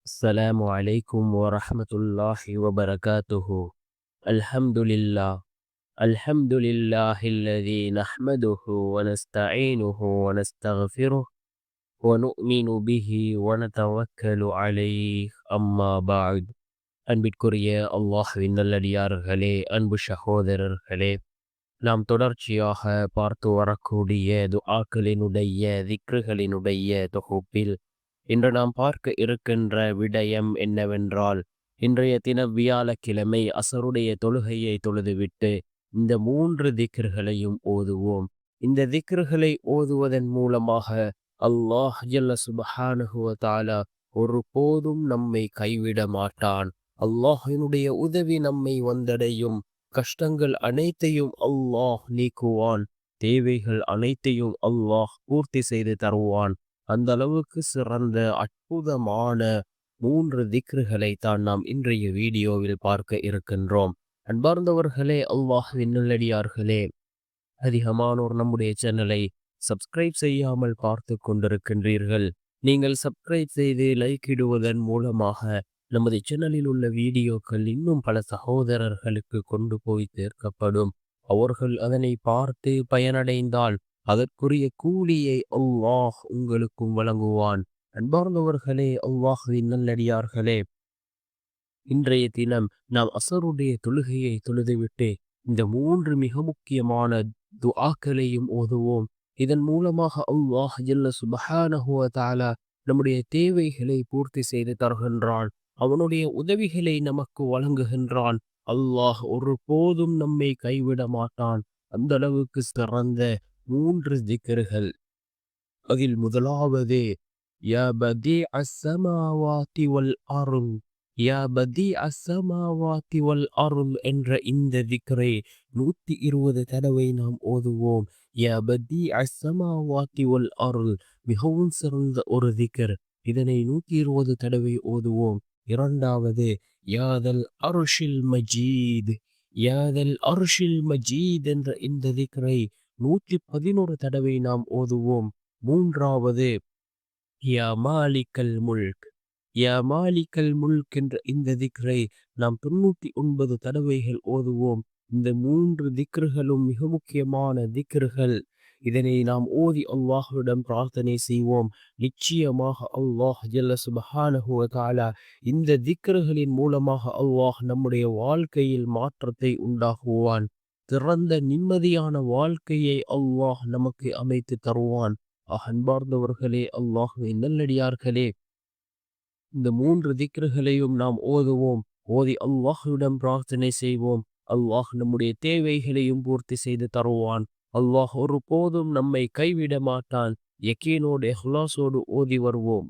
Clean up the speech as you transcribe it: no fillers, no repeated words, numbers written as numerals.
السلام عليكم ورحمة الله وبركاته. الحمد لله. الحمد لله الذي نحمده ونستعينه ونستغفره ونؤمن به ونتوكل عليه. أما بعد. அன்பிற்குரிய அல்லாஹ்வின் நல்லடியார்களே, அன்பு சகோதரர்களே, நாம் தொடர்ச்சியாக பார்த்து வரக்கூடிய துஆக்களினுடைய திக்ருகளினுடைய தொகுப்பில் இன்று நாம் பார்க்க இருக்கின்ற விடயம் என்னவென்றால், இன்றைய தினம் வியாழக்கிழமை அசருடைய தொழுகையை தொழுதுவிட்டு இந்த 3 திக்ர்களையும் ஓதுவோம். இந்த திக்ர்களை ஓதுவதன் மூலமாக அல்லாஹ் ஜல்ல சுப்ஹானஹு வ தஆலா ஒருபோதும் நம்மை கைவிட மாட்டான். அல்லாஹ்வினுடைய உதவி நம்மை வந்தடையும். கஷ்டங்கள் அனைத்தையும் அல்லாஹ் நீக்குவான். தேவைகள் அனைத்தையும் அல்லாஹ் பூர்த்தி செய்து தருவான். அந்த அளவுக்கு சிறந்த அற்புதமான 3 திக்ருகளை தான் நாம் இன்றைய வீடியோவில் பார்க்க இருக்கின்றோம். அன்பார்ந்தவர்களே, அல்லாஹ்வின் நல்லடியார்களே, அதிகமானோர் நம்முடைய சேனலை சப்ஸ்கிரைப் செய்யாமல் பார்த்து கொண்டிருக்கின்றீர்கள். நீங்கள் சப்ஸ்கிரைப் செய்து லைக் இடுவதன் மூலமாக நமது சேனலில் உள்ள வீடியோக்கள் இன்னும் பல சகோதரர்களுக்கு கொண்டு போய் சேர்க்கப்படும். அவர்கள் அதனை பார்த்து பயனடைந்தால் அதற்குரிய கூலியை அல்லாஹ் உங்களுக்கும் வழங்குவான். அன்பார்ந்தவர்களே, அல்லாஹ்வின் நல்லடியார்களே, இன்றைய தினம் நாம் அசருடைய தொழுகையை தொழுதுவிட்டு இந்த 3 மிக முக்கியமான துஆக்களையும் ஓதுவோம். இதன் மூலமாக அல்லாஹ் ஜல்ல சுப்ஹானஹு வ தஆலா நம்முடைய தேவைகளை பூர்த்தி செய்து தருகின்றான். அவனுடைய உதவிகளை நமக்கு வழங்குகின்றான். அல்லாஹ் ஒருபோதும் நம்மை கைவிட மாட்டான். அந்த அளவுக்கு சிறந்த 3 திக்ருகள். அதில் முதலாவது, யா பதீஅஸ் ஸமாவாதி வல் அர்ள், யா பதீஅஸ் ஸமாவாதி வல் அர்ள் என்ற இந்த திக்ரை 120 தடவை நாம் ஓதுவோம். யா பதீஅஸ் ஸமாவாதி வல் அர்ள் மிகவும் சிறந்த ஒரு திக்ர். இதனை 120 தடவை ஓதுவோம். இரண்டாவது, யாதல் அர்ஷில் மஜீத், யாதல் அர்ஷில் மஜீத் என்ற இந்த திக்ரை 111 தடவை நாம் ஓதுவோம். மூன்றாவது, யா மாலிக்கல் முல்க், யா மாலிக்கல் முல்க் என்ற இந்த திக்ரை நாம் 99 தடவைகள் ஓதுவோம். இந்த 3 திக்ருகளும் மிக முக்கியமான திக்ருகள். இதனை நாம் ஓதி அல்லாஹ்விடம் பிரார்த்தனை செய்வோம். நிச்சயமாக அல்லாஹ் ஜல்ல சுப்ஹானஹு வ தஆலா இந்த திக்ருகளின் மூலமாக அல்லாஹ் நம்முடைய வாழ்க்கையில் மாற்றத்தை உண்டாக்குவான். சிறந்த நிம்மதியான வாழ்க்கையை அல்லாஹ் நமக்கு அமைத்து தருவான். அன்பார்ந்தவர்களே, அல்லாஹ்வின் நல்லடியார்களே, இந்த 3 திக்ருகளையும் நாம் ஓதுவோம். ஓதி அல்லாஹ்விடம் பிரார்த்தனை செய்வோம். அல்லாஹ் நம்முடைய தேவைகளையும் பூர்த்தி செய்து தருவான். அல்லாஹ் ஒருபோதும் நம்மை கைவிட மாட்டான். யக்கீனோடு இஹ்லாஸோடு ஓதி வருவோம்.